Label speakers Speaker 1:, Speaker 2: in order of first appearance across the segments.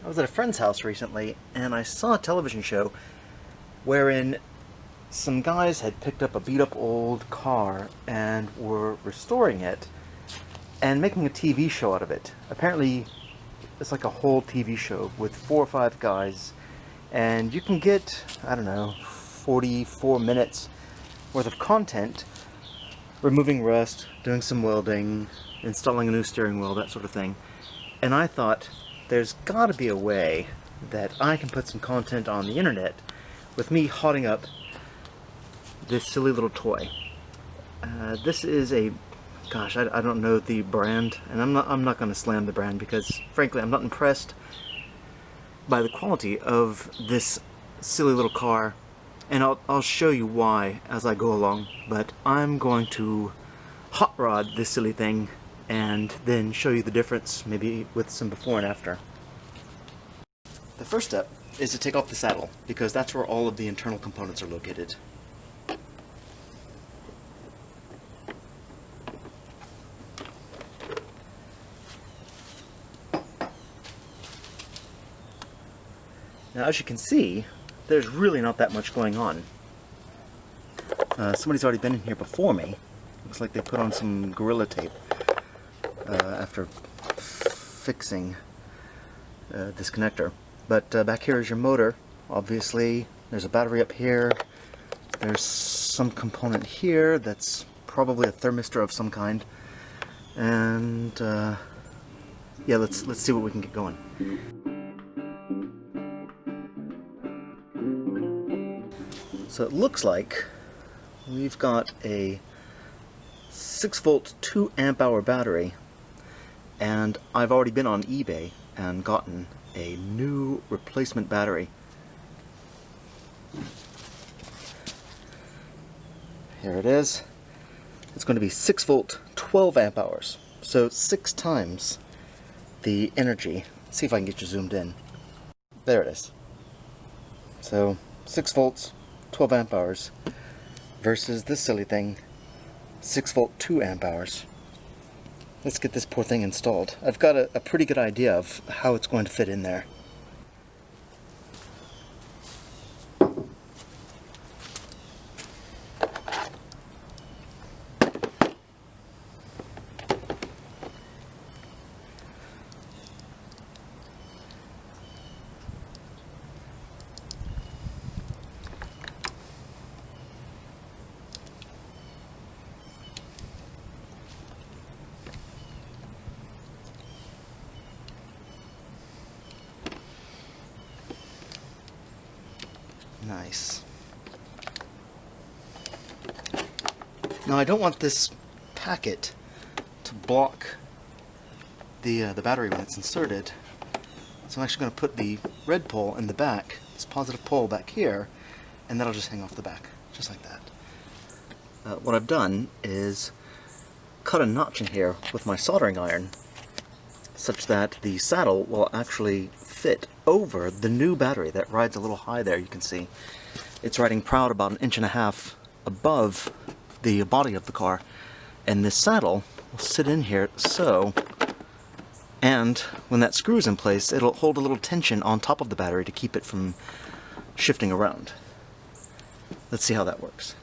Speaker 1: I was at a friend's house recently and I saw a television show wherein some guys had picked up a beat up old car and were restoring it and making a TV show out of it. Apparently, it's like a whole TV show with 4 or 5 guys, and you can get, I don't know, 44 minutes worth of content, removing rust, doing some welding, installing a new steering wheel, that sort of thing. And I thought, there's gotta be a way that I can put some content on the internet with me hotting up this silly little toy. This is a, gosh, I don't know the brand, and I'm not going to slam the brand because, frankly, I'm not impressed by the quality of this silly little car, and I'll show you why as I go along. But I'm going to hot rod this silly thing and then show you the difference, maybe with some before and after. The first step is to take off the saddle, because that's where all of the internal components are located. Now, as you can see, there's really not that much going on. Somebody's already been in here before me. Looks like they put on some Gorilla Tape after fixing this connector. But back here is your motor, obviously. There's a battery up here. There's some component here that's probably a thermistor of some kind. And yeah, let's see what we can get going. So it looks like we've got a 6-volt 2 amp hour battery, and I've already been on eBay and gotten a new replacement battery. Here it is. It's going to be 6-volt 12 amp hours, so 6 times the energy. Let's see if I can get you zoomed in. There it is. So 6 volts 12 amp hours versus this silly thing, 6-volt 2 amp hours. Let's get this poor thing installed. I've got a pretty good idea of how it's going to fit in there. Nice. Now, I don't want this packet to block the battery when it's inserted, so I'm actually going to put the red pole in the back, this positive pole back here, and that'll just hang off the back, just like that. What I've done is cut a notch in here with my soldering iron, such that the saddle will actually fit over the new battery that rides a little high there. You can see it's riding proud about 1.5 inches above the body of the car, and this saddle will sit in here so, and when that screw's in place, it'll hold a little tension on top of the battery to keep it from shifting around. Let's see how that works.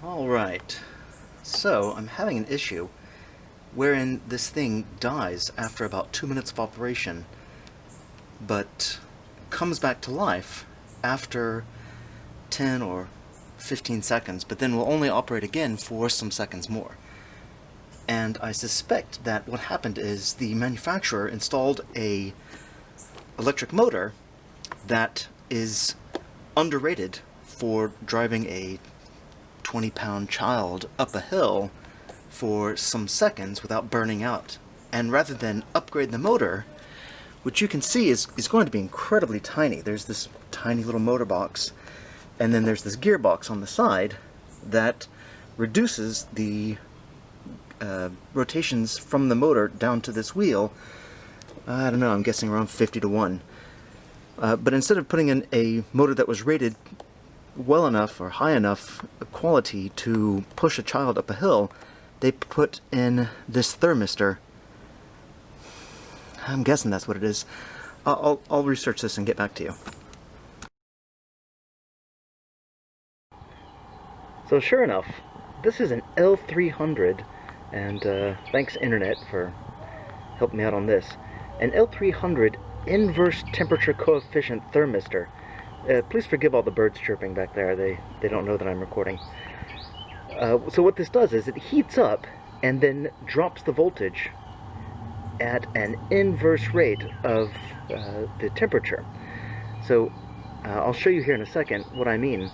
Speaker 1: Alright, so I'm having an issue wherein this thing dies after about 2 minutes of operation, but comes back to life after 10 or 15 seconds, but then will only operate again for some seconds more. And I suspect that what happened is the manufacturer installed a electric motor that is underrated for driving a 20-pound child up a hill for some seconds without burning out. And rather than upgrade the motor, which you can see is going to be incredibly tiny. There's this tiny little motor box, and then there's this gearbox on the side that reduces the rotations from the motor down to this wheel. I don't know, I'm guessing around 50 to 1. But instead of putting in a motor that was rated well enough or high enough quality to push a child up a hill, they put in this thermistor. I'm guessing that's what it is. I'll research this and get back to you. So sure enough, this is an L300, and thanks Internet for helping me out on this. An L300 inverse temperature coefficient thermistor. Please forgive all the birds chirping back there. They don't know that I'm recording. So what this does is it heats up and then drops the voltage at an inverse rate of the temperature. So I'll show you here in a second what I mean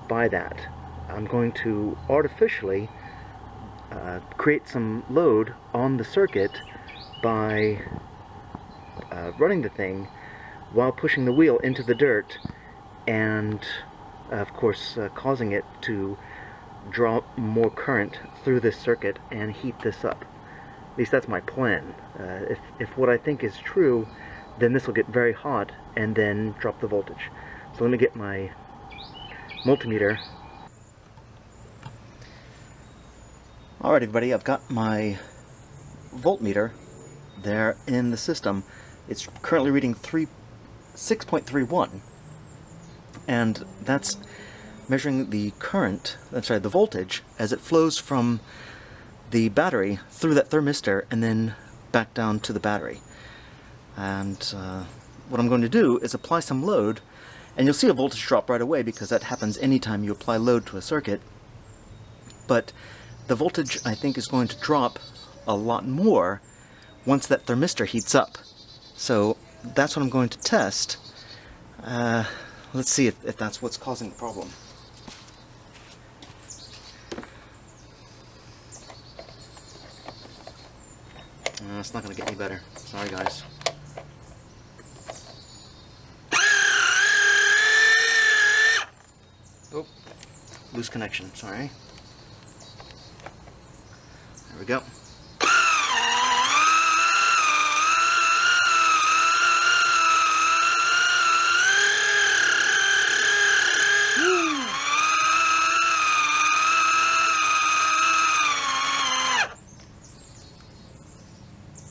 Speaker 1: by that. I'm going to artificially create some load on the circuit by running the thing while pushing the wheel into the dirt, and of course causing it to draw more current through this circuit and heat this up. At least that's my plan. If what I think is true, then this will get very hot and then drop the voltage. So let me get my multimeter. Alright everybody, I've got my voltmeter there in the system. It's currently reading 6.31, and that's measuring the current, the voltage, as it flows from the battery through that thermistor and then back down to the battery. And what I'm going to do is apply some load, and you'll see a voltage drop right away because that happens anytime you apply load to a circuit. But the voltage, I think, is going to drop a lot more once that thermistor heats up. So that's what I'm going to test. Let's see if that's what's causing the problem. It's not going to get any better. Sorry, guys. Oh, loose connection. Sorry. There we go.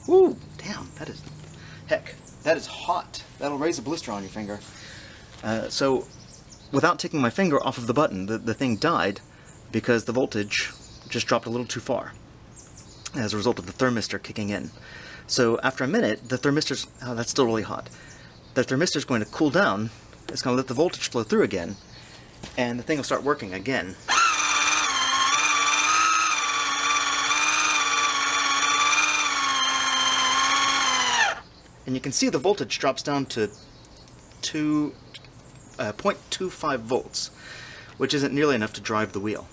Speaker 1: Woo! Damn, that is... Heck, that is hot. That'll raise a blister on your finger. So, without taking my finger off of the button, the thing died because the voltage just dropped a little too far as a result of the thermistor kicking in. So after a minute, the thermistor's... Oh, that's still really hot. The thermistor's going to cool down. It's going to let the voltage flow through again, and the thing will start working again. And you can see the voltage drops down to 0.25 volts, which isn't nearly enough to drive the wheel.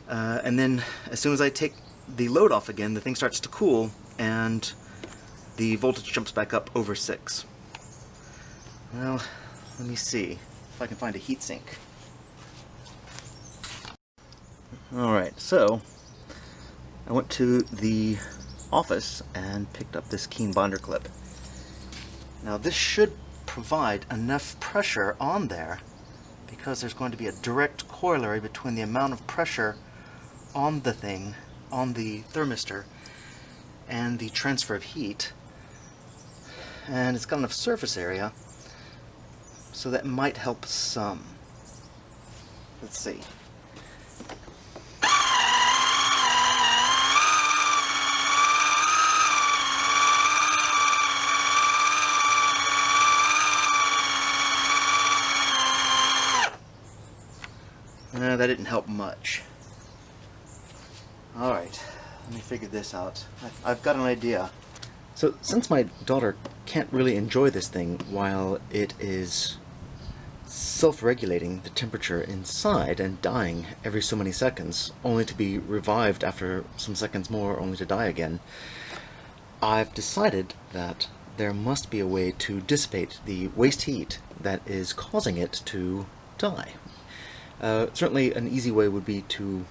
Speaker 1: And then as soon as I take the load off again, the thing starts to cool, and the voltage jumps back up over 6. Well, let me see if I can find a heatsink. Alright, so I went to the office and picked up this Keen binder clip. Now this should provide enough pressure on there, because there's going to be a direct corollary between the amount of pressure on the thing, on the thermistor, and the transfer of heat. And it's got enough surface area, so that might help some. Let's see. That didn't help much. Alright, let me figure this out. I've got an idea. So, since my daughter can't really enjoy this thing while it is self-regulating the temperature inside and dying every so many seconds, only to be revived after some seconds more, only to die again, I've decided that there must be a way to dissipate the waste heat that is causing it to die. Certainly an easier way would be to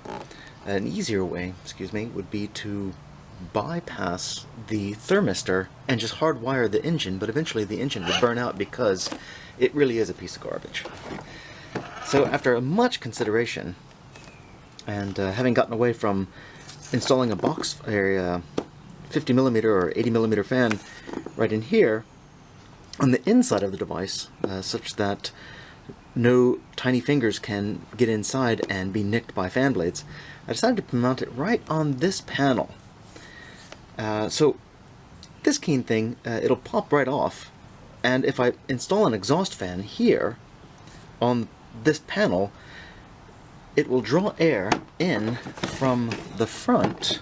Speaker 1: bypass the thermistor and just hardwire the engine, but eventually the engine would burn out because it really is a piece of garbage. So after much consideration, and having gotten away from installing a 50mm or 80mm fan right in here on the inside of the device, such that no tiny fingers can get inside and be nicked by fan blades, I decided to mount it right on this panel. So this keen thing, it'll pop right off, and if I install an exhaust fan here on this panel, it will draw air in from the front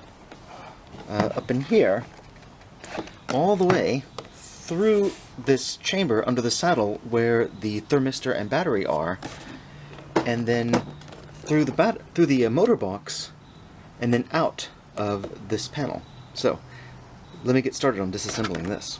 Speaker 1: up in here all the way through this chamber under the saddle where the thermistor and battery are, and then through the motor box, and then out of this panel. So let me get started on disassembling this.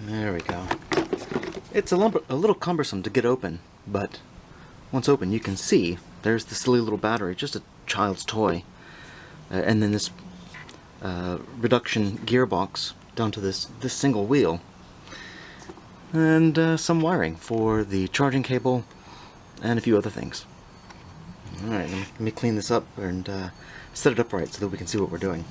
Speaker 1: There we go. It's a little cumbersome to get open, but once open you can see there's the silly little battery, just a child's toy. And then this reduction gearbox down to this single wheel. And some wiring for the charging cable and a few other things. Alright, let me clean this up and set it up right so that we can see what we're doing.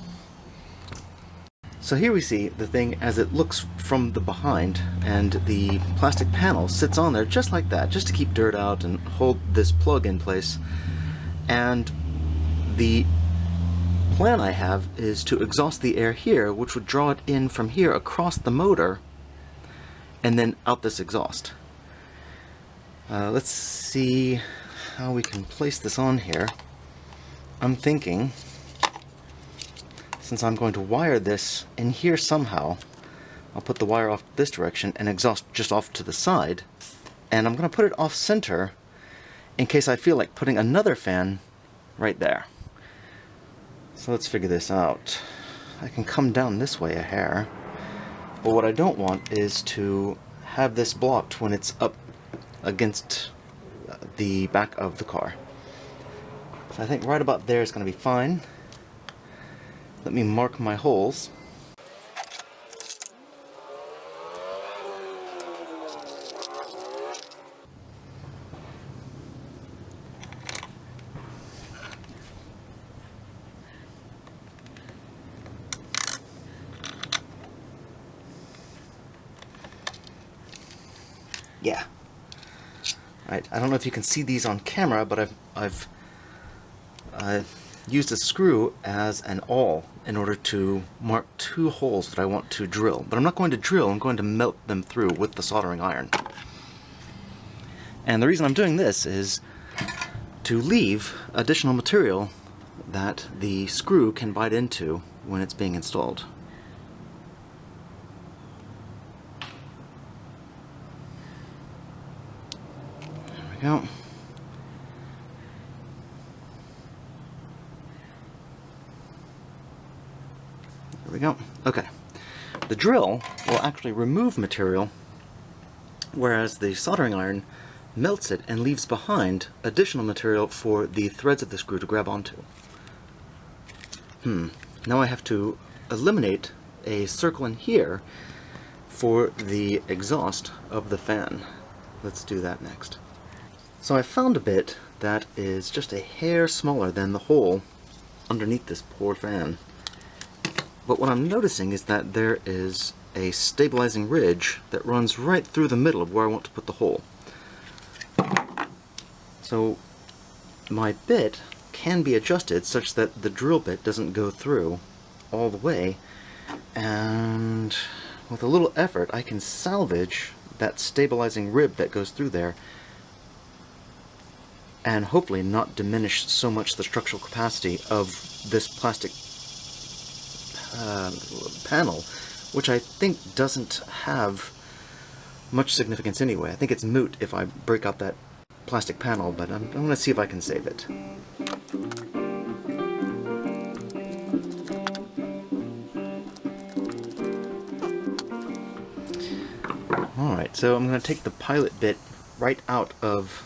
Speaker 1: So here we see the thing as it looks from the behind, and the plastic panel sits on there just like that, just to keep dirt out and hold this plug in place. And the plan I have is to exhaust the air here, which would draw it in from here across the motor and then out this exhaust. Let's see how we can place this on here. I'm thinking, since I'm going to wire this in here somehow, I'll put the wire off this direction and exhaust just off to the side, and I'm going to put it off center in case I feel like putting another fan right there. So let's figure this out. I can come down this way a hair, but what I don't want is to have this blocked when it's up against the back of the car. So I think right about there is going to be fine. Let me mark my holes. Yeah. Right. I don't know if you can see these on camera, but I've used a screw as an awl in order to mark two holes that I want to drill. But I'm not going to drill, I'm going to melt them through with the soldering iron. And the reason I'm doing this is to leave additional material that the screw can bite into when it's being installed. There we go. There we go. Okay. The drill will actually remove material, whereas the soldering iron melts it and leaves behind additional material for the threads of the screw to grab onto. Now I have to eliminate a circle in here for the exhaust of the fan. Let's do that next. So I found a bit that is just a hair smaller than the hole underneath this poor fan. But what I'm noticing is that there is a stabilizing ridge that runs right through the middle of where I want to put the hole. So my bit can be adjusted such that the drill bit doesn't go through all the way, and with a little effort I can salvage that stabilizing rib that goes through there and hopefully not diminish so much the structural capacity of this plastic panel, which I think doesn't have much significance anyway. I think it's moot if I break out that plastic panel, but I'm going to see if I can save it. Alright, so I'm going to take the pilot bit right out of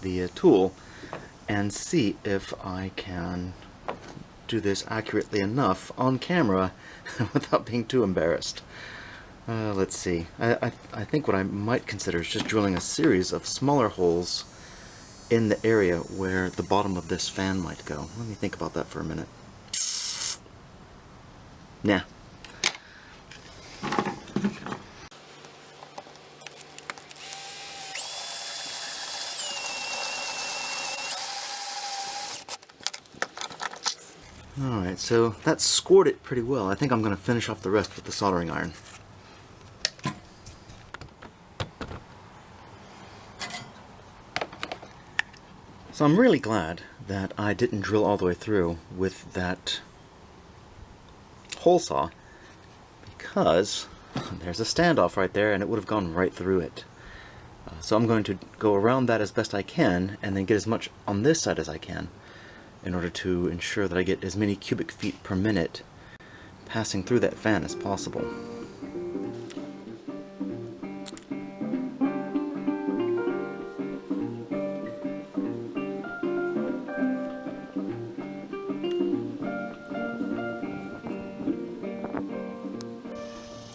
Speaker 1: the tool and see if I can do this accurately enough on camera without being too embarrassed. Let's see. I think what I might consider is just drilling a series of smaller holes in the area where the bottom of this fan might go. Let me think about that for a minute. Nah. Alright, so that scored it pretty well. I think I'm going to finish off the rest with the soldering iron. So I'm really glad that I didn't drill all the way through with that hole saw, because there's a standoff right there and it would have gone right through it. So I'm going to go around that as best I can and then get as much on this side as I can in order to ensure that I get as many cubic feet per minute passing through that fan as possible.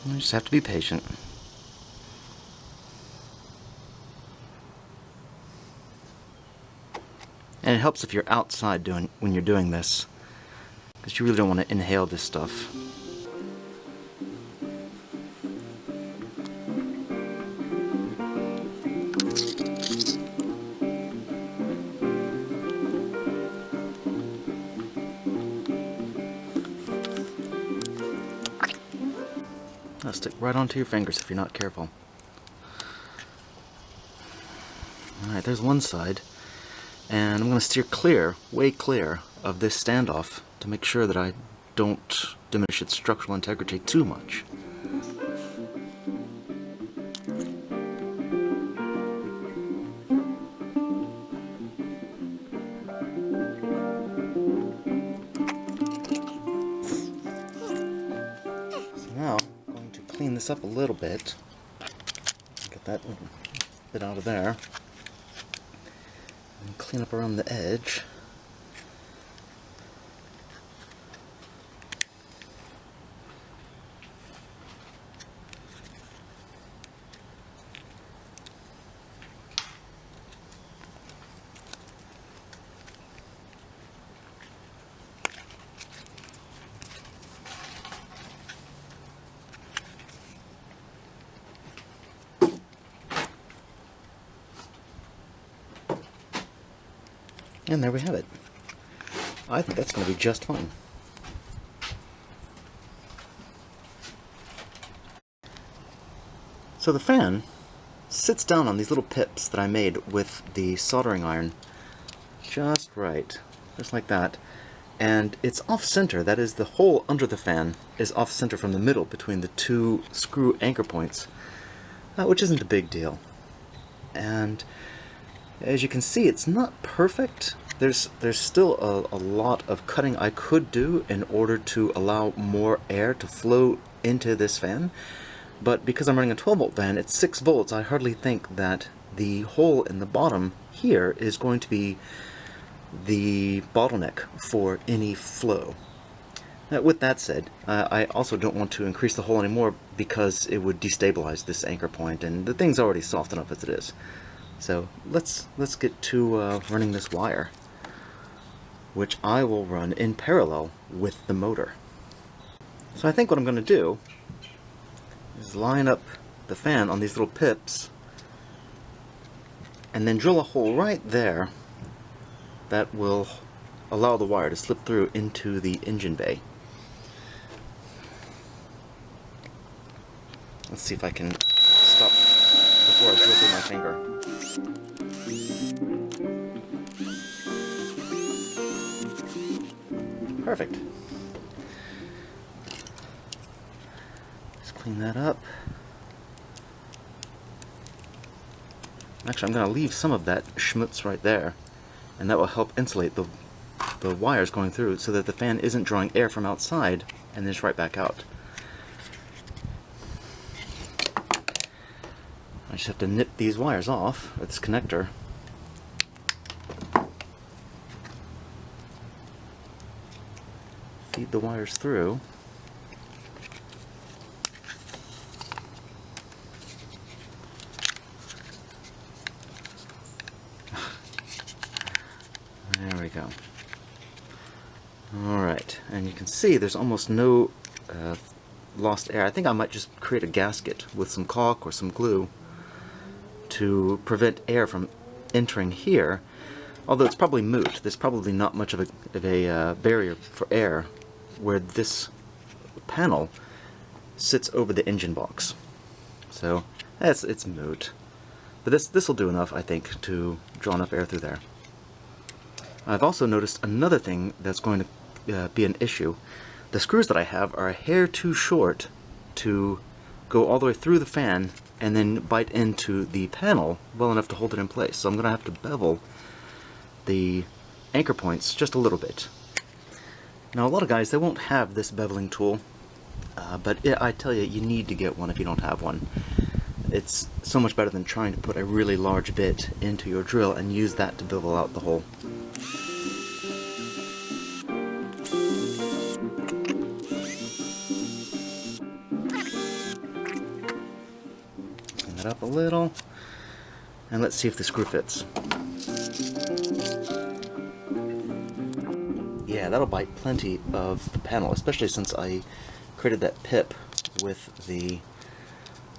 Speaker 1: You just have to be patient. And it helps if you're outside when you're doing this, because you really don't want to inhale this stuff. That'll stick right onto your fingers if you're not careful. Alright, there's one side. And I'm going to steer clear, way clear, of this standoff to make sure that I don't diminish its structural integrity too much. So now I'm going to clean this up a little bit. Get that bit out of there. And clean up around the edge. And there we have it. I think that's going to be just fine. So the fan sits down on these little pips that I made with the soldering iron just right, just like that. And it's off-center, that is, the hole under the fan is off-center from the middle between the two screw anchor points, which isn't a big deal. And as you can see, it's not perfect. There's still a lot of cutting I could do in order to allow more air to flow into this fan. But because I'm running a 12-volt fan, it's 6 volts, I hardly think that the hole in the bottom here is going to be the bottleneck for any flow. With that said, I also don't want to increase the hole anymore because it would destabilize this anchor point, and the thing's already soft enough as it is. So let's get to running this wire, which I will run in parallel with the motor. So I think what I'm going to do is line up the fan on these little pips and then drill a hole right there that will allow the wire to slip through into the engine bay. Let's see if I can stop before I drill through my finger. Perfect. Just clean that up. Actually, I'm going to leave some of that schmutz right there, and that will help insulate the wires going through so that the fan isn't drawing air from outside and then just right back out. I just have to nip these wires off, or this connector. Feed the wires through. There we go. Alright, and you can see there's almost no lost air. I think I might just create a gasket with some caulk or some glue to prevent air from entering here, although it's probably moot. There's probably not much of a barrier for air where this panel sits over the engine box. So it's moot. But this will do enough, I think, to draw enough air through there. I've also noticed another thing that's going to be an issue. The screws that I have are a hair too short to go all the way through the fan and then bite into the panel well enough to hold it in place. So I'm going to have to bevel the anchor points just a little bit. Now a lot of guys, they won't have this beveling tool, but I tell you, you need to get one if you don't have one. It's so much better than trying to put a really large bit into your drill and use that to bevel out the hole. Clean it up a little, and let's see if the screw fits. Yeah, that'll bite plenty of the panel, especially since I created that pip with the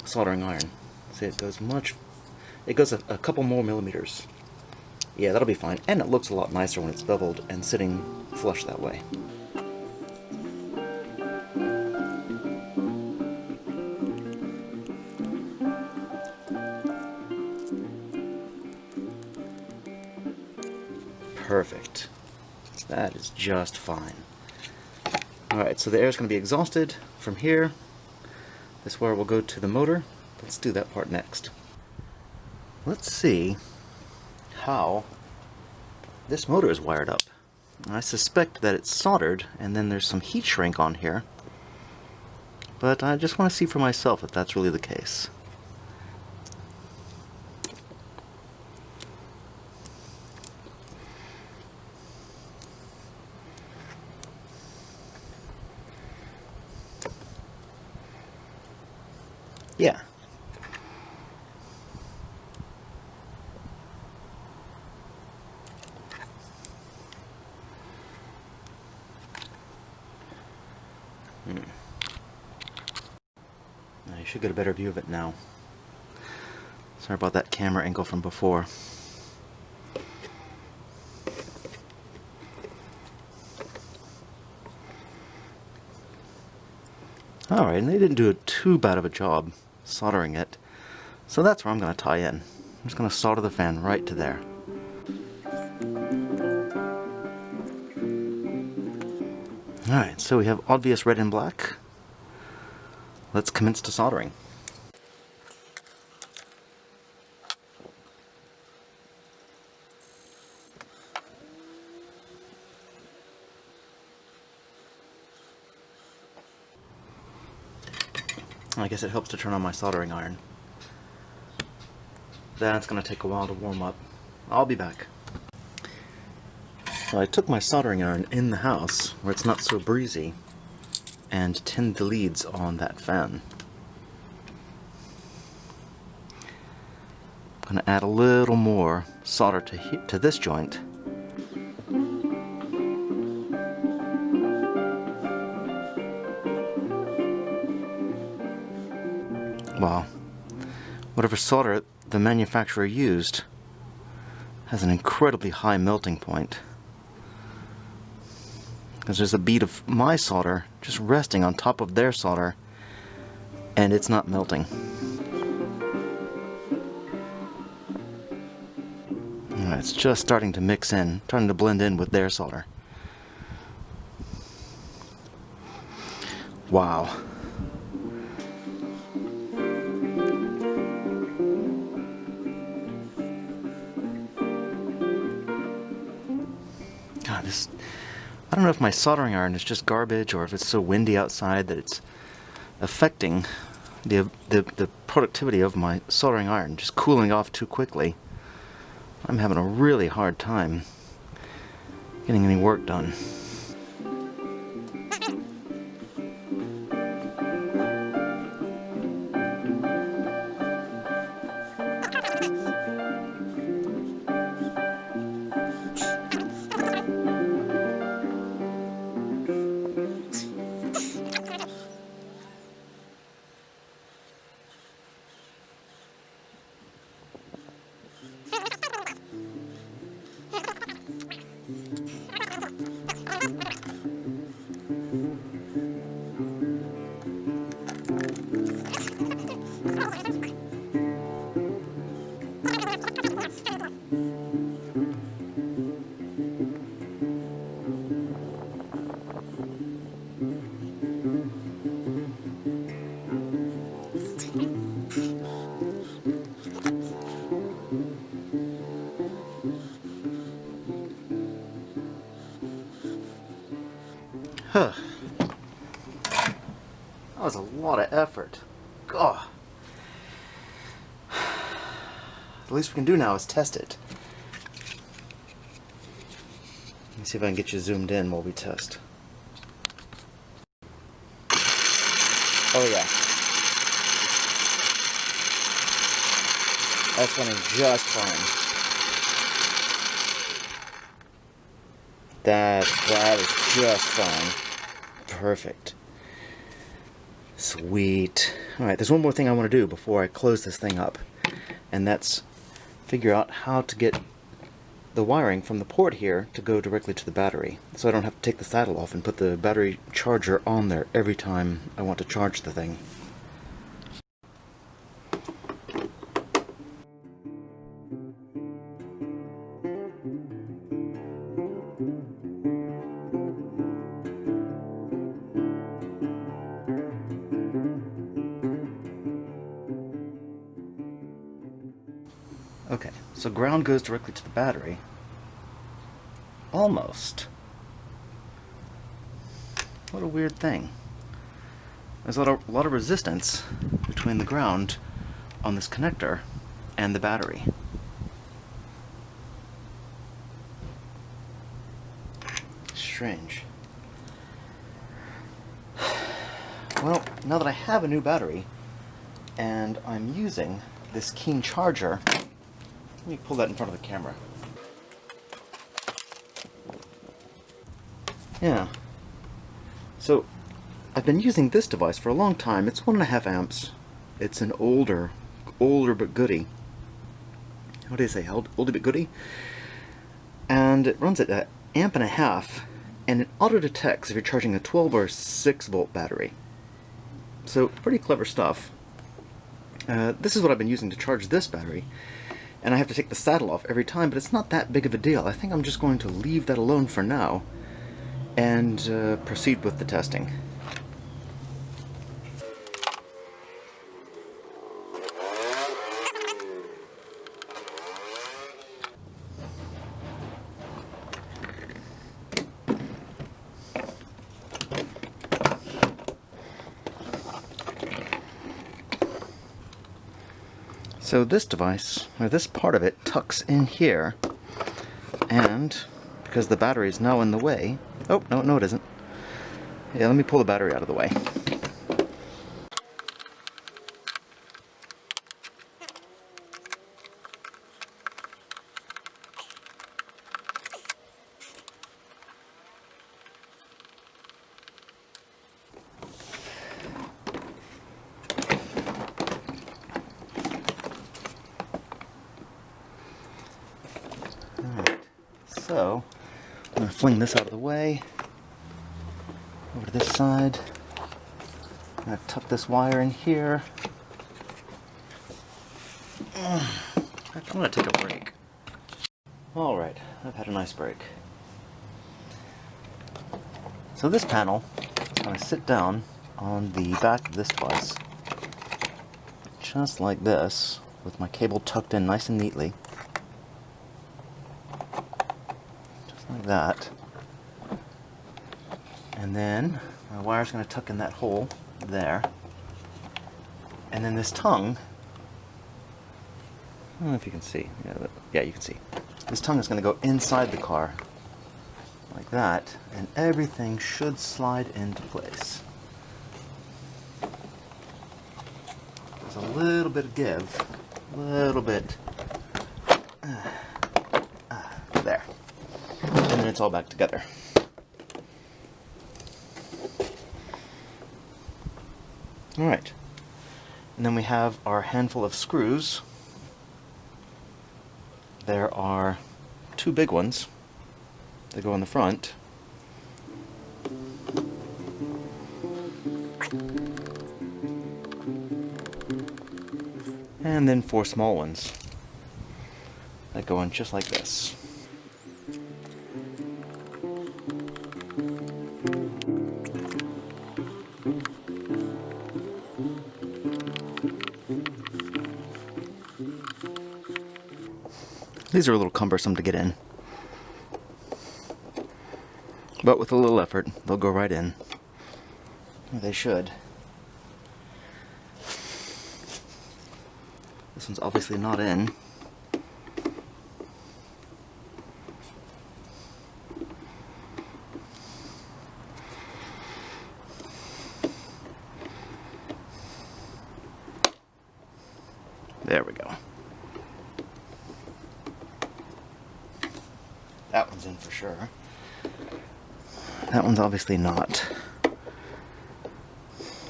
Speaker 1: soldering iron. See, it goes a couple more millimeters. Yeah, that'll be fine, and it looks a lot nicer when it's beveled and sitting flush that way. Perfect. That is just fine. Alright, so the air is going to be exhausted from here. This wire will go to the motor. Let's do that part next. Let's see how this motor is wired up. I suspect that it's soldered and then there's some heat shrink on here, but I just want to see for myself if that's really the case. Yeah. Now you should get a better view of it now. Sorry about that camera angle from before. Alright, and they didn't do too bad of a job soldering it, so that's where I'm going to tie in. I'm just going to solder the fan right to there. Alright, so we have obvious red and black. Let's commence to soldering. I guess it helps to turn on my soldering iron. That's going to take a while to warm up. I'll be back. So I took my soldering iron in the house, where it's not so breezy, and tinned the leads on that fan. I'm going to add a little more solder to this joint. Wow, whatever solder the manufacturer used has an incredibly high melting point. because there's a bead of my solder just resting on top of their solder, and it's not melting. Alright, it's just starting to mix in, starting to blend in with their solder. Wow. God, this... I don't know if my soldering iron is just garbage or if it's so windy outside that it's affecting the productivity of my soldering iron, just cooling off too quickly. I'm having a really hard time getting any work done. Huh. That was a lot of effort. God. The least we can do now is test it. Let me see if I can get you zoomed in while we test. Oh yeah. That's running just fine. That is just fine. Perfect. Sweet. Alright, there's one more thing I want to do before I close this thing up. And that's figure out how to get the wiring from the port here to go directly to the battery. So I don't have to take the saddle off and put the battery charger on there every time I want to charge the thing. Okay, so ground goes directly to the battery. Almost. What a weird thing. There's a lot of resistance between the ground on this connector and the battery. Strange. Well, now that I have a new battery and I'm using this Keen charger, let me pull that in front of the camera. Yeah. So, I've been using this device for a long time. It's 1.5 amps. It's an older but goodie. What do you say? Oldie but goodie? And it runs at 1.5 amps, and it auto detects if you're charging a 12 or 6 volt battery. So, pretty clever stuff. This is what I've been using to charge this battery. And I have to take the saddle off every time, but it's not that big of a deal. I think I'm just going to leave that alone for now and proceed with the testing. So this device, or this part of it, tucks in here, and because the battery is now in the way... Oh, no it isn't. Yeah, let me pull the battery out of the way. So, I'm going to fling this out of the way. to this side. I'm going to tuck this wire in here. I'm going to take a break. Alright, I've had a nice break. So this panel is going to sit down on the back of this device, just like this, with my cable tucked in nice and neatly. Just like that. And then my wire's going to tuck in that hole there. And then this tongue, I don't know if you can see. Yeah, you can see. This tongue is going to go inside the car, like that, and everything should slide into place. There's a little bit of give, a little bit, there, and then it's all back together. Alright, and then we have our handful of screws. There are two big ones that go in the front. And then four small ones that go in just like this. These are a little cumbersome to get in, but with a little effort, they'll go right in. Or they should. This one's obviously not in. There we go. That one's in for sure. That one's obviously not.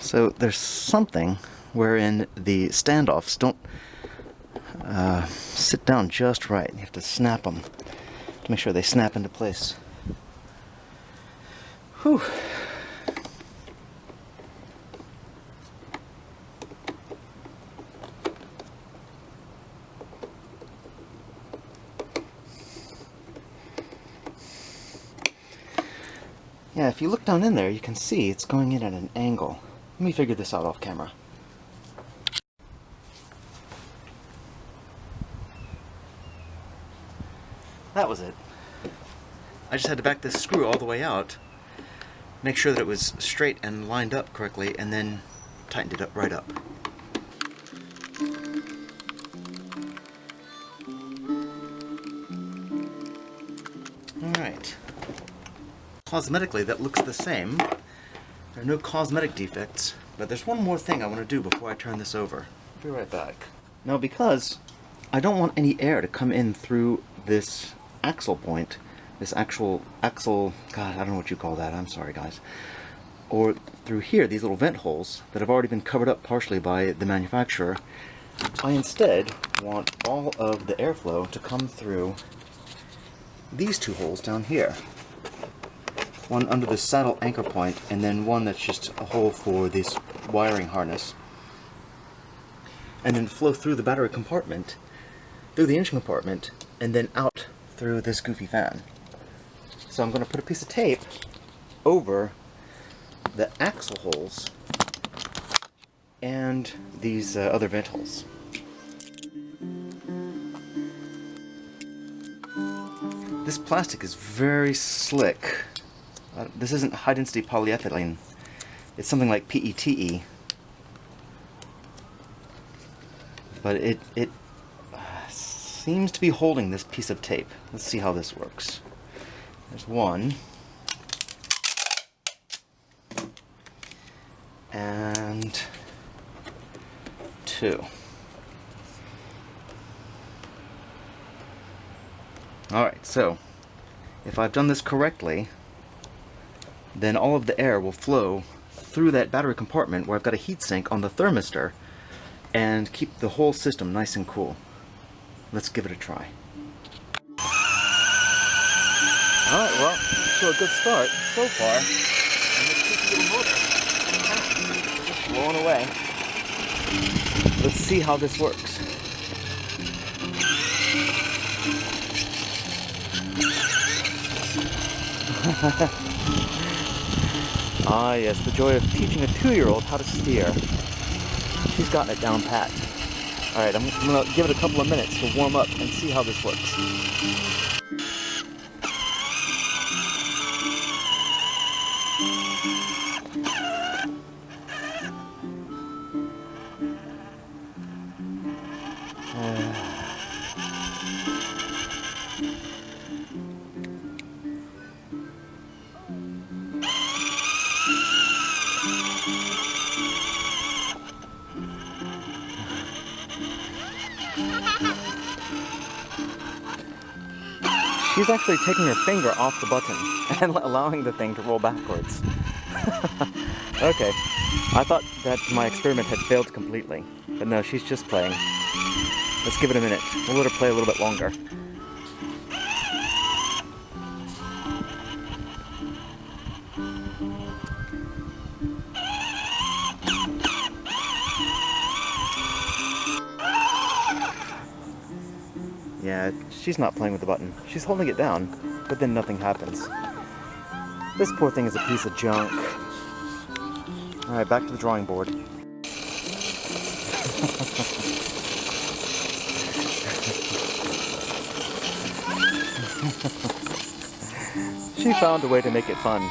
Speaker 1: So there's something wherein the standoffs don't sit down just right. You have to snap them to make sure they snap into place. Whew. Yeah, if you look down in there, you can see it's going in at an angle. Let me figure this out off camera. That was it. I just had to back this screw all the way out, make sure that it was straight and lined up correctly, and then tightened it up right up. Alright. Cosmetically, that looks the same. There are no cosmetic defects, but there's one more thing I want to do before I turn this over. I'll be right back. Now, because I don't want any air to come in through this axle point, this actual axle, God, I don't know what you call that, I'm sorry guys, or through here, these little vent holes that have already been covered up partially by the manufacturer, I instead want all of the airflow to come through these two holes down here. One under the saddle anchor point, and then one that's just a hole for this wiring harness. And then flow through the battery compartment, through the engine compartment, and then out through this goofy fan. So I'm going to put a piece of tape over the axle holes and these other vent holes. This plastic is very slick. This isn't high-density polyethylene. It's something like PETE. But it seems to be holding this piece of tape. Let's see how this works. There's one. And two. Alright, so if I've done this correctly, then all of the air will flow through that battery compartment where I've got a heatsink on the thermistor and keep the whole system nice and cool. Let's give it a try. Alright, well, to a good start so far. And let's keep little motor. Just blowing away. Let's see how this works. Ah, yes, the joy of teaching a 2-year-old how to steer. She's gotten it down pat. Alright, I'm gonna give it a couple of minutes to warm up and see how this works. She's actually taking her finger off the button and allowing the thing to roll backwards. Okay, I thought that my experiment had failed completely, but no, she's just playing. Let's give it a minute. We'll let her play a little bit longer. Yeah, she's not playing with the button. She's holding it down, but then nothing happens. This poor thing is a piece of junk. Alright, back to the drawing board. She found a way to make it fun.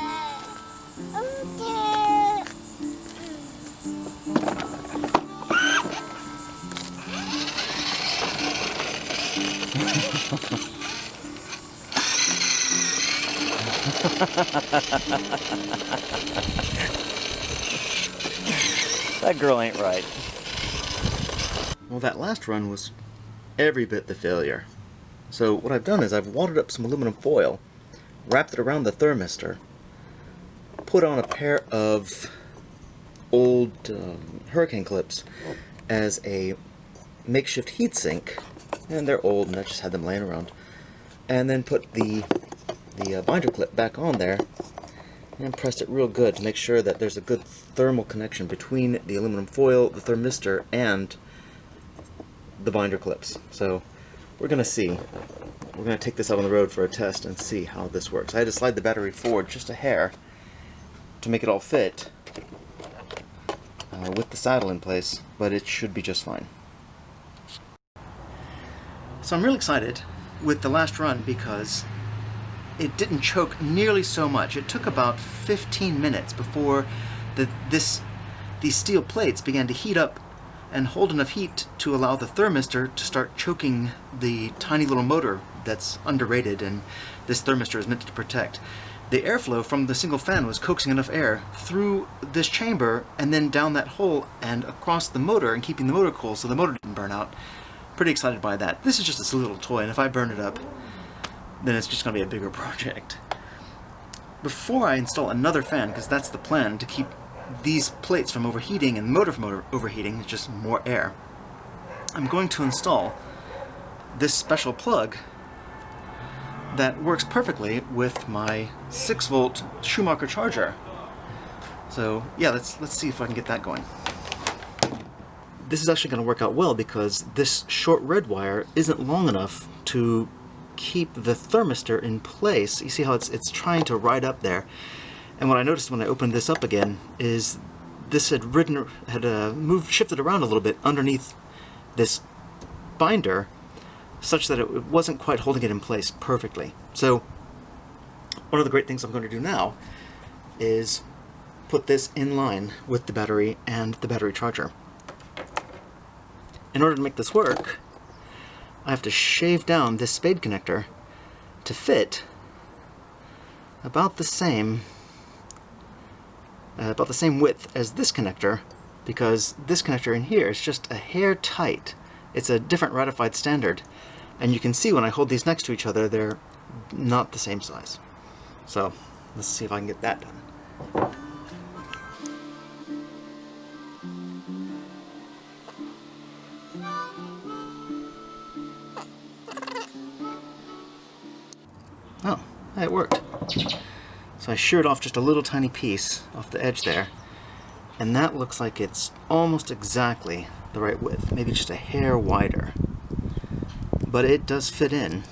Speaker 1: That girl ain't right. Well, that last run was every bit the failure. So what I've done is I've wadded up some aluminum foil, wrapped it around the thermistor, put on a pair of old hurricane clips as a makeshift heatsink, and they're old and I just had them laying around, and then put the binder clip back on there and pressed it real good to make sure that there's a good thermal connection between the aluminum foil, the thermistor, and the binder clips. So we're gonna see. We're gonna take this out on the road for a test and see how this works. I had to slide the battery forward just a hair to make it all fit with the saddle in place, but it should be just fine. So I'm really excited with the last run because it didn't choke nearly so much. It took about 15 minutes before these steel plates began to heat up and hold enough heat to allow the thermistor to start choking the tiny little motor that's underrated and this thermistor is meant to protect. The airflow from the single fan was coaxing enough air through this chamber and then down that hole and across the motor and keeping the motor cool so the motor didn't burn out. Pretty excited by that. This is just a silly little toy, and if I burn it up, then it's just going to be a bigger project. Before I install another fan, because that's the plan, to keep these plates from overheating and the motor from overheating, just more air, I'm going to install this special plug that works perfectly with my 6-volt Schumacher charger. So yeah, let's see if I can get that going. This is actually going to work out well because this short red wire isn't long enough to keep the thermistor in place. You see how it's trying to ride up there. And what I noticed when I opened this up again is this had shifted around a little bit underneath this binder such that it wasn't quite holding it in place perfectly. So one of the great things I'm going to do now is put this in line with the battery and the battery charger. In order to make this work, I have to shave down this spade connector to fit about the same width as this connector, because this connector in here is just a hair tight. It's a different ratified standard, and you can see when I hold these next to each other they're not the same size. So let's see if I can get that done. Oh, it worked. So I sheared off just a little tiny piece off the edge there, and that looks like it's almost exactly the right width, maybe just a hair wider. But it does fit in,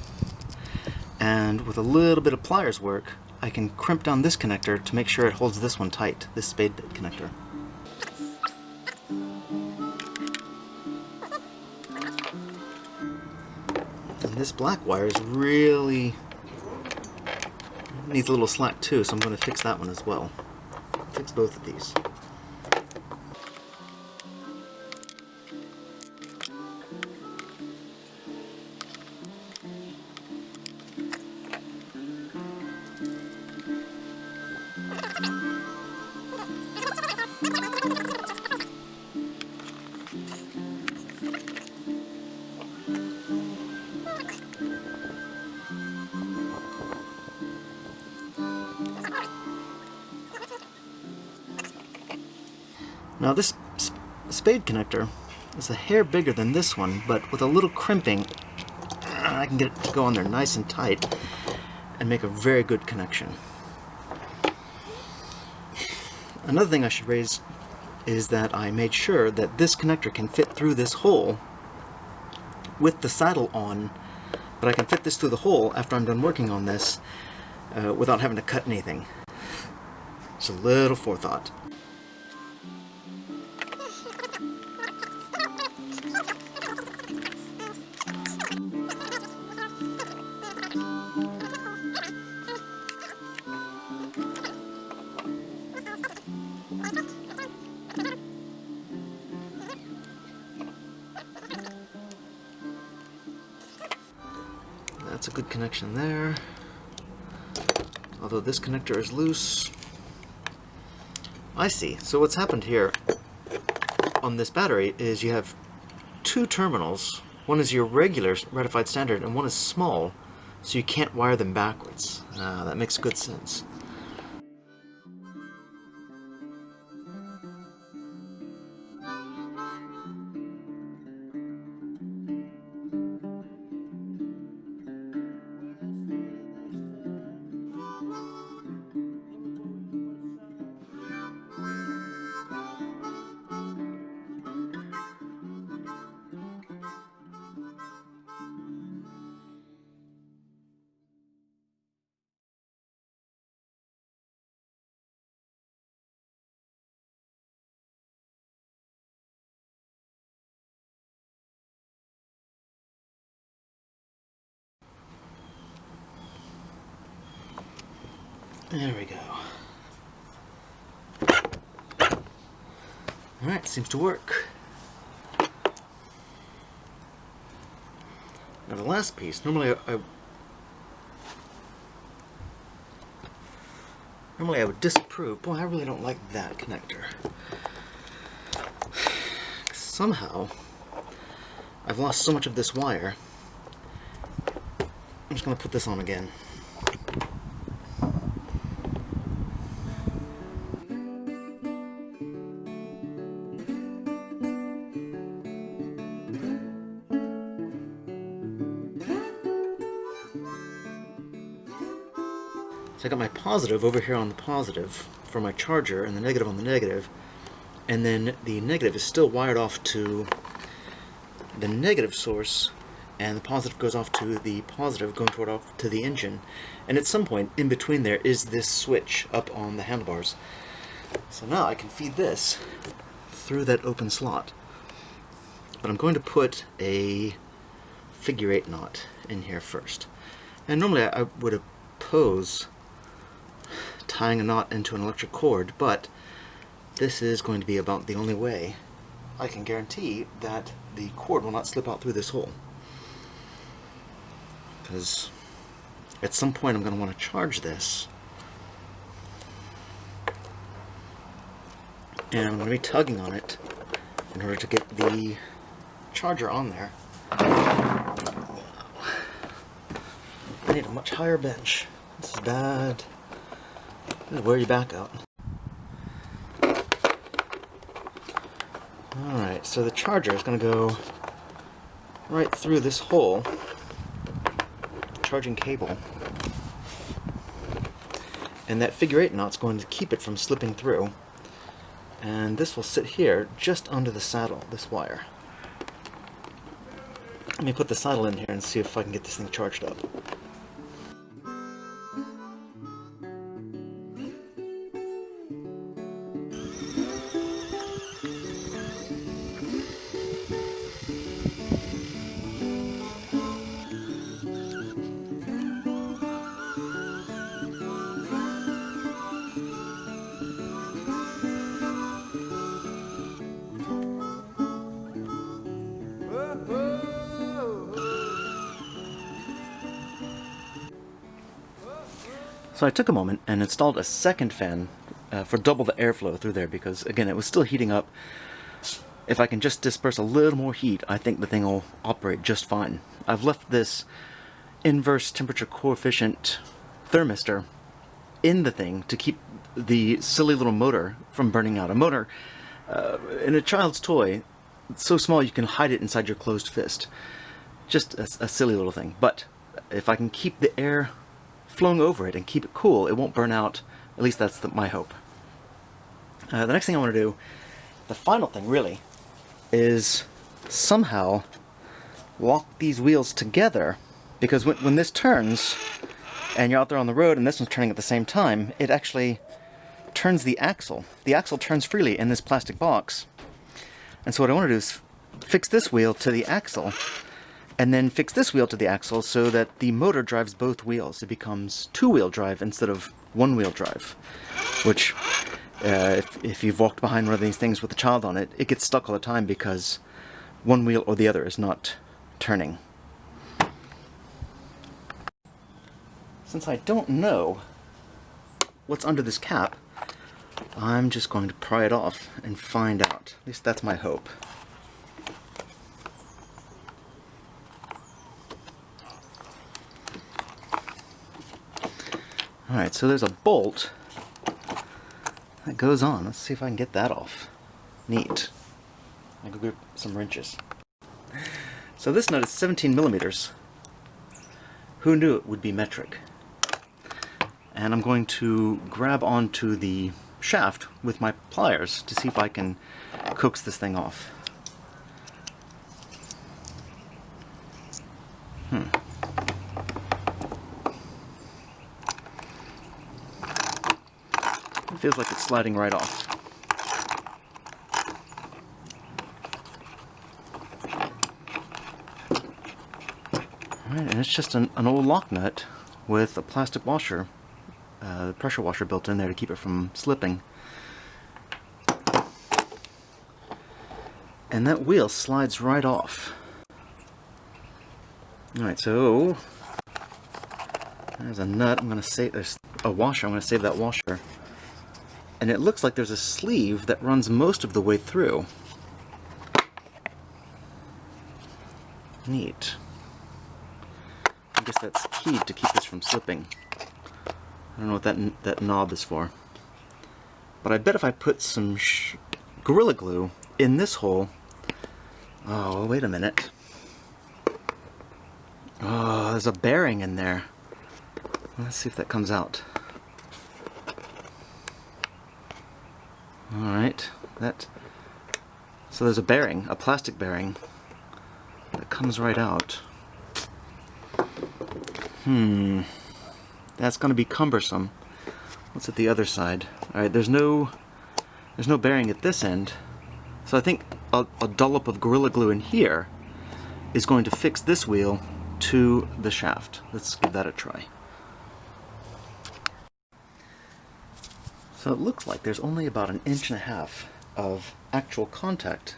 Speaker 1: and with a little bit of pliers work, I can crimp down this connector to make sure it holds this one tight, this spade bit connector. And this black wire is really needs a little slack too, so I'm going to fix that one as well. Fix both of these. Now this spade connector is a hair bigger than this one, but with a little crimping, I can get it to go on there nice and tight and make a very good connection. Another thing I should raise is that I made sure that this connector can fit through this hole with the saddle on, but I can fit this through the hole after I'm done working on this without having to cut anything. Just a little forethought. That's a good connection there, although this connector is loose. I see. So what's happened here on this battery is you have two terminals. One is your regular ratified standard and one is small, so you can't wire them backwards. That makes good sense. There we go. Alright, seems to work. Now the last piece, normally I would disapprove. Boy, I really don't like that connector. Somehow, I've lost so much of this wire. I'm just going to put this on again. So I got my positive over here on the positive for my charger and the negative on the negative, and then the negative is still wired off to the negative source and the positive goes off to the positive going toward off to the engine, and at some point in between there is this switch up on the handlebars. So now I can feed this through that open slot, but I'm going to put a figure 8 knot in here first. And normally I would oppose tying a knot into an electric cord, but this is going to be about the only way I can guarantee that the cord will not slip out through this hole. Because at some point I'm going to want to charge this, and I'm going to be tugging on it in order to get the charger on there. I need a much higher bench. This is bad. This is wear your back out. Alright, so the charger is going to go right through this hole, charging cable. And that figure 8 knot's going to keep it from slipping through. And this will sit here just under the saddle, this wire. Let me put the saddle in here and see if I can get this thing charged up. So I took a moment and installed a second fan for double the airflow through there because, again, it was still heating up. If I can just disperse a little more heat, I think the thing will operate just fine. I've left this inverse temperature coefficient thermistor in the thing to keep the silly little motor from burning out. A motor in a child's toy, it's so small you can hide it inside your closed fist. Just a silly little thing. But if I can keep the air flowing over it and keep it cool, it won't burn out. At least that's my hope. The next thing I want to do, the final thing really, is somehow lock these wheels together, because when this turns and you're out there on the road and this one's turning at the same time, it actually turns the axle. The axle turns freely in this plastic box. And so what I want to do is fix this wheel to the axle and then fix this wheel to the axle so that the motor drives both wheels. It becomes two-wheel drive instead of one-wheel drive, which if you've walked behind one of these things with a child on it, it gets stuck all the time because one wheel or the other is not turning. Since I don't know what's under this cap, I'm just going to pry it off and find out. At least that's my hope. Alright, so there's a bolt that goes on. Let's see if I can get that off. Neat. I'll go grab some wrenches. So this nut is 17 millimeters. Who knew it would be metric? And I'm going to grab onto the shaft with my pliers to see if I can coax this thing off. It feels like it's sliding right off. Alright, and it's just an old lock nut with a plastic washer, pressure washer built in there to keep it from slipping. And that wheel slides right off. Alright, so there's a nut. I'm going to save, there's a washer. I'm going to save that washer. And it looks like there's a sleeve that runs most of the way through. Neat. I guess that's key to keep this from slipping. I don't know what that knob is for. But I bet if I put some Gorilla Glue in this hole... Oh, wait a minute. Oh, there's a bearing in there. Let's see if that comes out. Alright, so there's a bearing, a plastic bearing, that comes right out. That's going to be cumbersome. What's at the other side? Alright, there's no bearing at this end, so I think a dollop of Gorilla Glue in here is going to fix this wheel to the shaft. Let's give that a try. So it looks like there's only about 1.5 inches of actual contact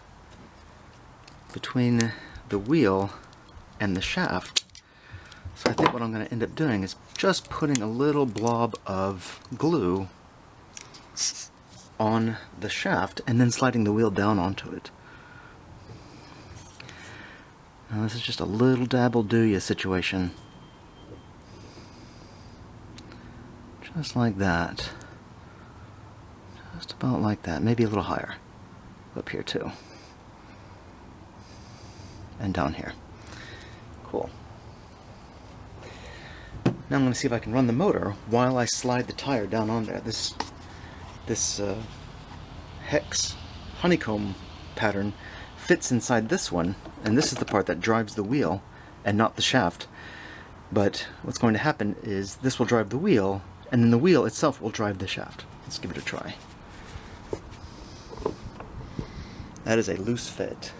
Speaker 1: between the wheel and the shaft. So I think what I'm going to end up doing is just putting a little blob of glue on the shaft and then sliding the wheel down onto it. Now this is just a little dabble do ya situation. Just like that. Just about like that, maybe a little higher. Up here too. And down here. Cool. Now I'm going to see if I can run the motor while I slide the tire down on there. This hex honeycomb pattern fits inside this one, and this is the part that drives the wheel and not the shaft. But what's going to happen is this will drive the wheel, and then the wheel itself will drive the shaft. Let's give it a try. That is a loose fit.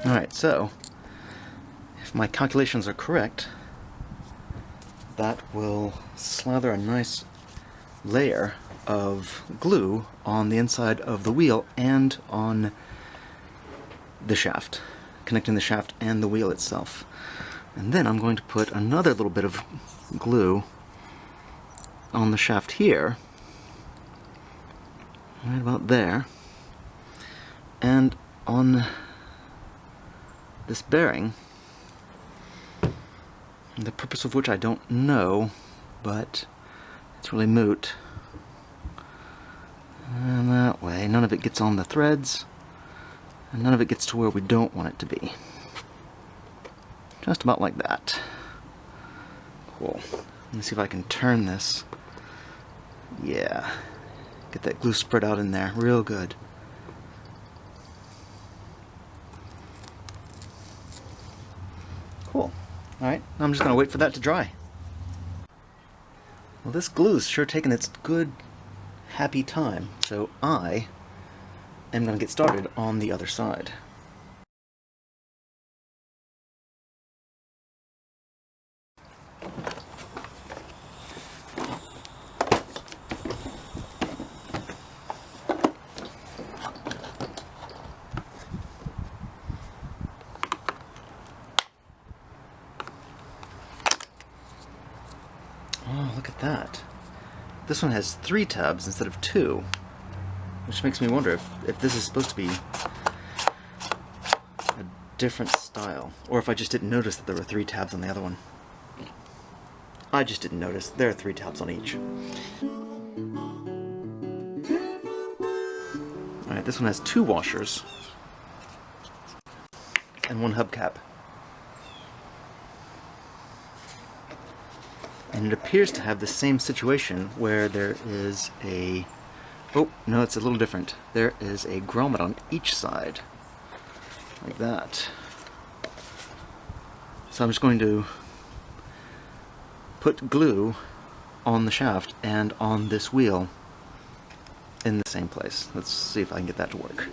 Speaker 1: Alright, so if my calculations are correct, that will slather a nice layer of glue on the inside of the wheel and on the shaft, connecting the shaft and the wheel itself. And then I'm going to put another little bit of glue on the shaft here, right about there, and on this bearing, the purpose of which I don't know, but it's really moot. And that way, none of it gets on the threads, and none of it gets to where we don't want it to be. Just about like that. Cool. Let me see if I can turn this. Yeah. Get that glue spread out in there real good. Cool. Alright, now I'm just going to wait for that to dry. Well, this glue's sure taken its good, happy time, so I am going to get started on the other side. Oh, look at that. This one has 3 tabs instead of 2, which makes me wonder if this is supposed to be a different style, or if I just didn't notice that there were 3 tabs on the other one. I just didn't notice. There are 3 tabs on each. Alright, this one has 2 washers and 1 hubcap. And it appears to have the same situation where there is a... Oh, no, it's a little different. There is a grommet on each side. Like that. So I'm just going to put glue on the shaft and on this wheel in the same place. Let's see if I can get that to work.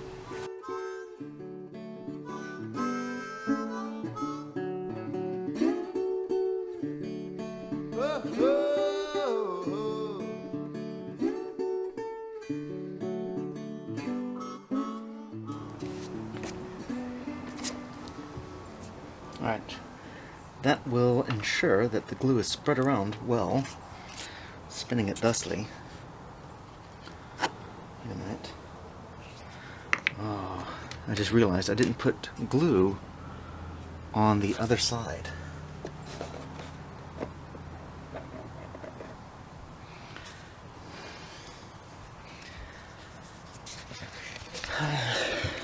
Speaker 1: Alright, that will ensure that the glue is spread around well, spinning it thusly. Wait a minute. Oh, I just realized I didn't put glue on the other side.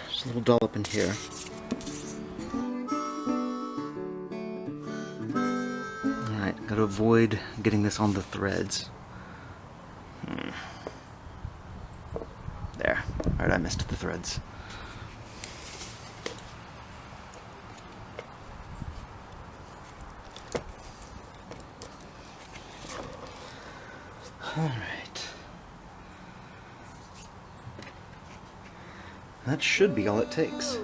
Speaker 1: Just a little dollop in here. Alright, gotta avoid getting this on the threads. There. Alright, I missed the threads. Alright. That should be all it takes.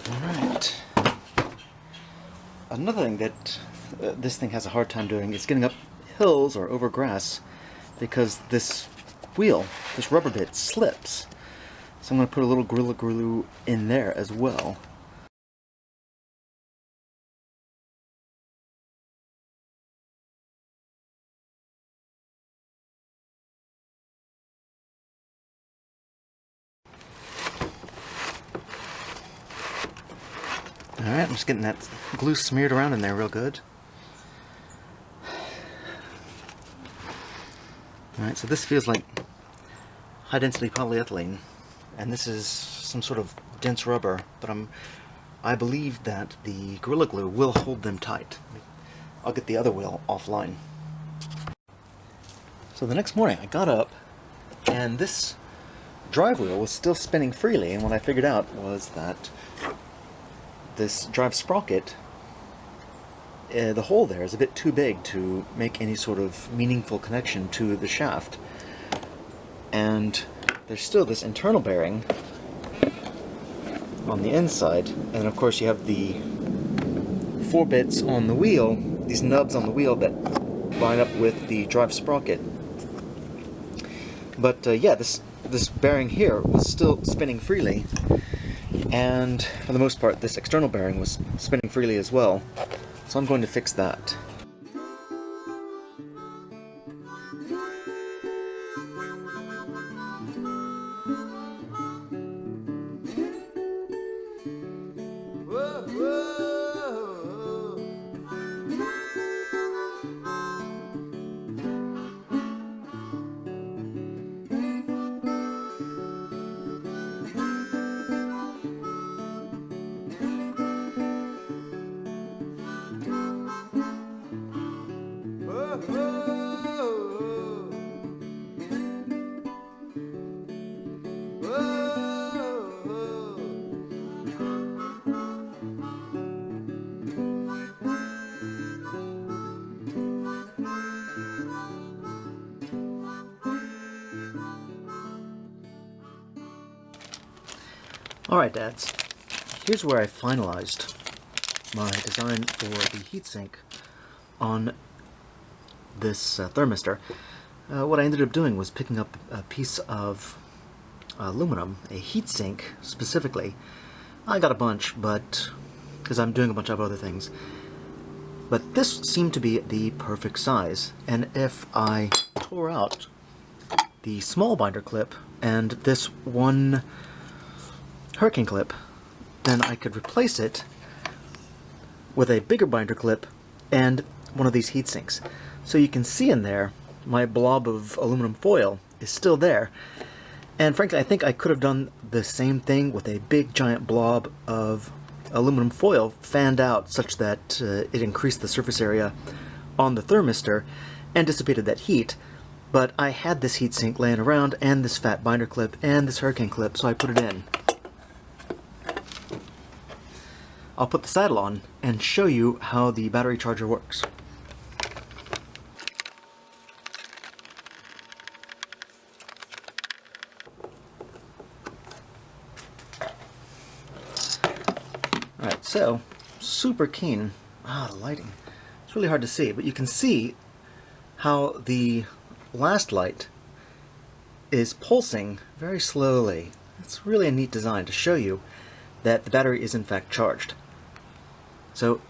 Speaker 1: Alright. Another thing that this thing has a hard time doing is getting up hills or over grass because this wheel, this rubber bit, slips. So I'm going to put a little Gorilla Glue in there as well. Alright, I'm just getting that glue smeared around in there real good. Alright, so this feels like high-density polyethylene, and this is some sort of dense rubber, but I believe that the Gorilla Glue will hold them tight. I'll get the other wheel offline. So the next morning I got up, and this drive wheel was still spinning freely, and what I figured out was that this drive sprocket, the hole there is a bit too big to make any sort of meaningful connection to the shaft. And there's still this internal bearing on the inside, and of course you have the 4 bits on the wheel, these nubs on the wheel that line up with the drive sprocket. But yeah, this bearing here was still spinning freely, and for the most part this external bearing was spinning freely as well. So I'm going to fix that. Alright, dads, here's where I finalized my design for the heatsink on this thermistor. What I ended up doing was picking up a piece of aluminum, a heatsink specifically. I got a bunch, but because I'm doing a bunch of other things. But this seemed to be the perfect size, and if I tore out the small binder clip and this one hurricane clip, then I could replace it with a bigger binder clip and one of these heat sinks. So you can see in there, my blob of aluminum foil is still there. And frankly, I think I could have done the same thing with a big giant blob of aluminum foil fanned out such that it increased the surface area on the thermistor and dissipated that heat. But I had this heat sink laying around and this fat binder clip and this hurricane clip, so I put it in. I'll put the saddle on and show you how the battery charger works. Alright, so, super keen. The lighting. It's really hard to see, but you can see how the last light is pulsing very slowly. It's really a neat design to show you that the battery is in fact charged. So,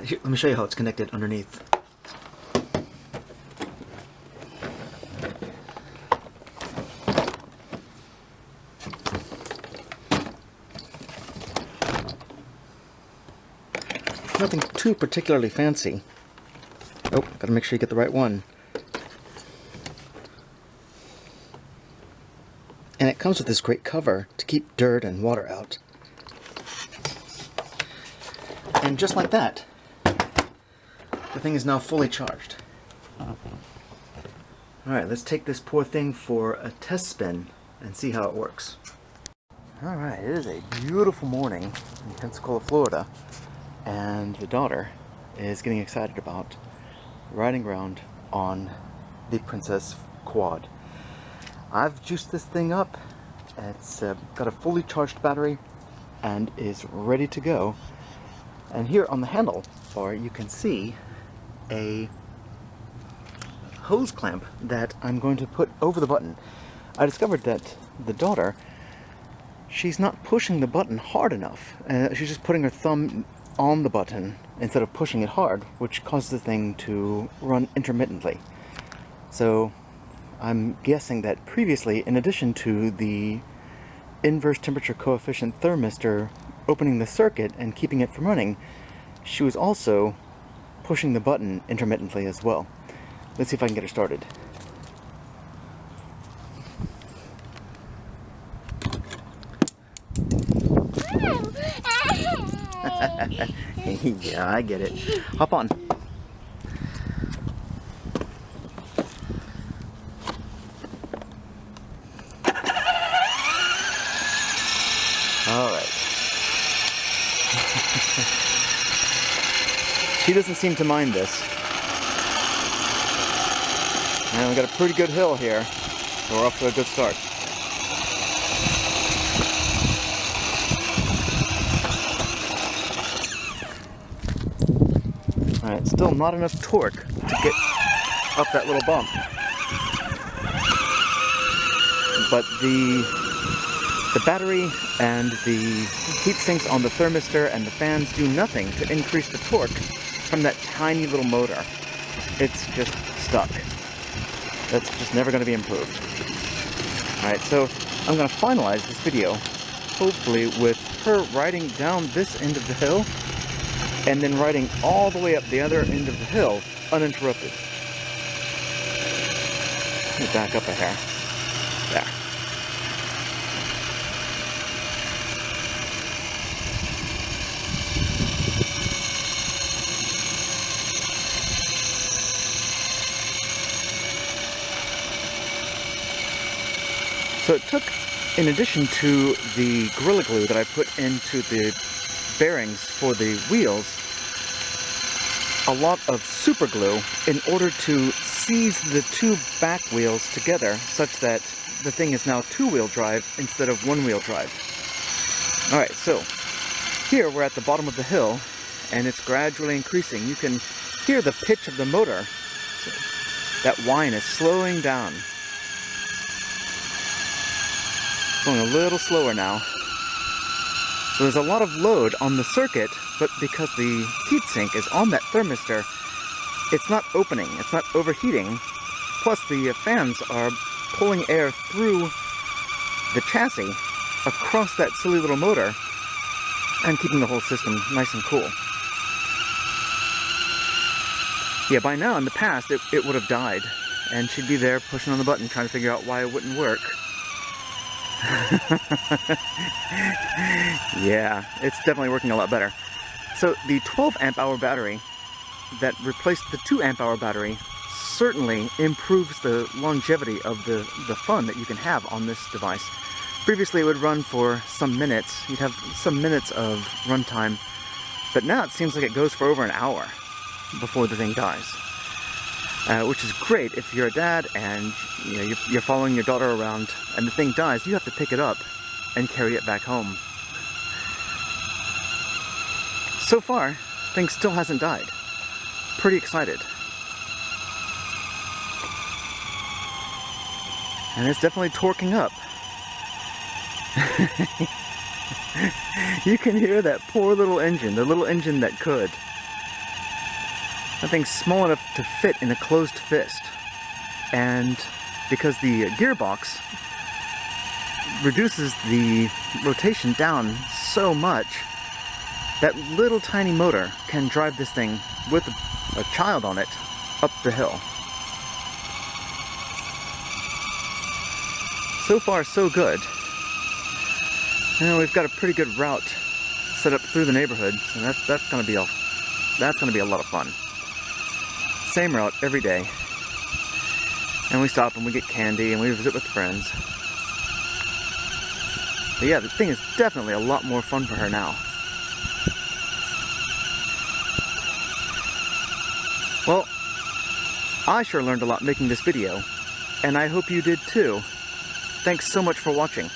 Speaker 1: here, let me show you how it's connected underneath. Nothing too particularly fancy. Oh, gotta make sure you get the right one. And it comes with this great cover to keep dirt and water out. And just like that, the thing is now fully charged. Alright, let's take this poor thing for a test spin and see how it works. Alright, it is a beautiful morning in Pensacola, Florida, and the daughter is getting excited about riding around on the Princess Quad. I've juiced this thing up. It's got a fully charged battery and is ready to go. And here on the handlebar you can see a hose clamp that I'm going to put over the button. I discovered that the daughter, she's not pushing the button hard enough. She's just putting her thumb on the button instead of pushing it hard, which causes the thing to run intermittently. So I'm guessing that previously, in addition to the inverse temperature coefficient thermistor opening the circuit and keeping it from running, she was also pushing the button intermittently as well. Let's see if I can get her started. Yeah, I get it. Hop on. All right. She doesn't seem to mind this. And we got a pretty good hill here, so we're off to a good start. Alright, still not enough torque to get up that little bump. But the battery and the heat sinks on the thermistor and the fans do nothing to increase the torque from that tiny little motor. It's just stuck. That's just never going to be improved. Alright, so I'm going to finalize this video, hopefully with her riding down this end of the hill, and then riding all the way up the other end of the hill, uninterrupted. Let me back up a hair. There. So it took, in addition to the Gorilla Glue that I put into the bearings for the wheels, a lot of super glue in order to seize the two back wheels together such that the thing is now two-wheel drive instead of one-wheel drive. Alright, so here we're at the bottom of the hill and it's gradually increasing. You can hear the pitch of the motor. That whine is slowing down. Going a little slower now. So there's a lot of load on the circuit, but because the heatsink is on that thermistor, it's not opening, it's not overheating. Plus the fans are pulling air through the chassis across that silly little motor and keeping the whole system nice and cool. Yeah, by now in the past it would have died, and she'd be there pushing on the button trying to figure out why it wouldn't work. Yeah, it's definitely working a lot better. So the 12 amp hour battery that replaced the 2 amp hour battery certainly improves the longevity of the fun that you can have on this device. Previously it would run for some minutes, you'd have some minutes of runtime, but now it seems like it goes for over an hour before the thing dies. Which is great if you're a dad and you're following your daughter around and the thing dies, you have to pick it up and carry it back home. So far, thing still hasn't died. Pretty excited. And it's definitely torquing up. You can hear that poor little engine, the little engine that could. That thing's small enough to fit in a closed fist. And because the gearbox reduces the rotation down so much, that little tiny motor can drive this thing with a child on it up the hill. So far, so good. And we've got a pretty good route set up through the neighborhood, so that's gonna be a lot of fun. Same route every day, and we stop and we get candy and we visit with friends. But yeah, the thing is definitely a lot more fun for her now. Well, I sure learned a lot making this video, and I hope you did too. Thanks so much for watching.